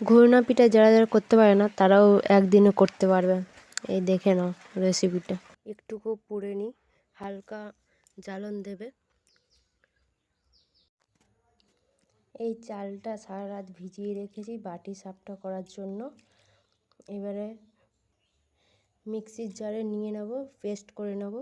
ঘুরনা পিঠা যারা যারা করতে পারে না তারাও একদিনে করতে পারবে। এই দেখে নাও রেসিপিটা। একটুকু পুড়ে নিই, হালকা জ্বালন দেবে। এই চালটা সারা রাত ভিজিয়ে রেখেছি বাটি সাপটা করার জন্য। এবারে মিক্সির জারে নিয়ে নেব, পেস্ট করে নেব।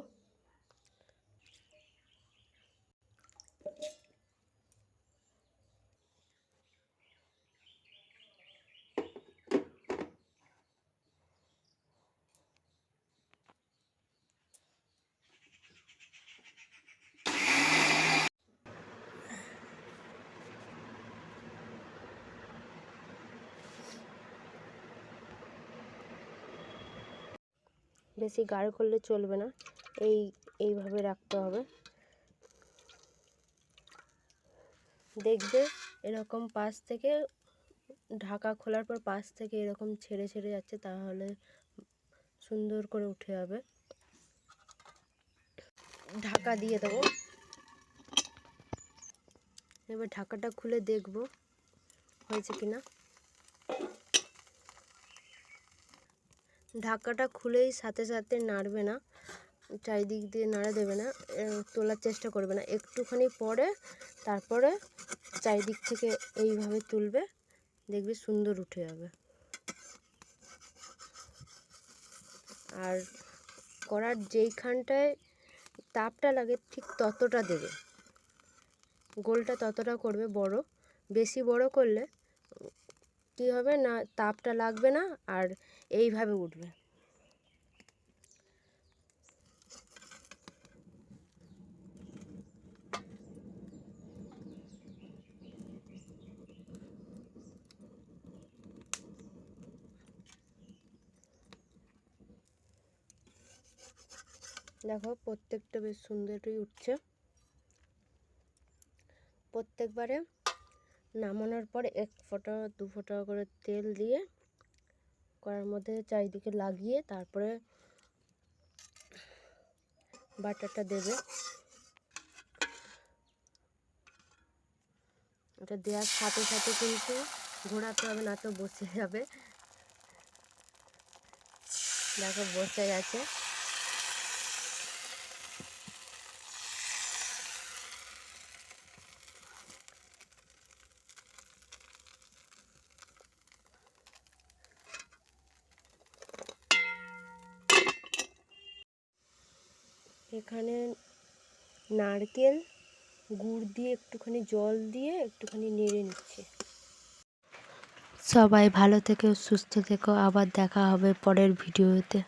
বেশি গাঢ় করলে চলবে না, এইভাবে রাখতে হবে। দেখবে এরকম পাশ থেকে ঢাকা খোলার পর পাশ থেকে এরকম ছেড়ে ছেড়ে যাচ্ছে, তাহলে সুন্দর করে উঠে যাবে। ঢাকা দিয়ে দেবো। এবার ঢাকাটা খুলে দেখব হয়েছে কিনা। ঢাকাটা খুলেই সাথে সাথে নাড়বে না, চারিদিক দিয়ে নাড়া দেবে না, তোলার চেষ্টা করবে না। একটুখানি পরে তারপরে চারিদিক থেকে এইভাবে তুলবে, দেখবে সুন্দর উঠে যাবে। আর করার যেইখানটায় তাপটা লাগে ঠিক ততটা দেবে, গোলটা ততটা করবে বড়। বেশি বড় করলে কী হবে না, তাপটা লাগবে না আর এইভাবে উঠবে। দেখো প্রত্যেকটা বেশ সুন্দরই উঠছে। প্রত্যেকবারে নামানোর পরে 1 ফোঁটা 2 ফোঁটা করে তেল দিয়ে কড়ার মধ্যে চারিদিকে লাগিয়ে তারপরে বাটারটা দেবে। এটা দেওয়ার সাথে সাথে কিন্তু ঘোরাতে হবে, না তো বসে যাবে। দেখো বসে গেছে। এখানে নারকেল গুড় দিয়ে একটুখানি জল দিয়ে একটুখানি নেড়ে নিচ্ছি। সবাই ভালো থেকো, সুস্থ থেকো, আবার দেখা হবে পরের ভিডিওতে।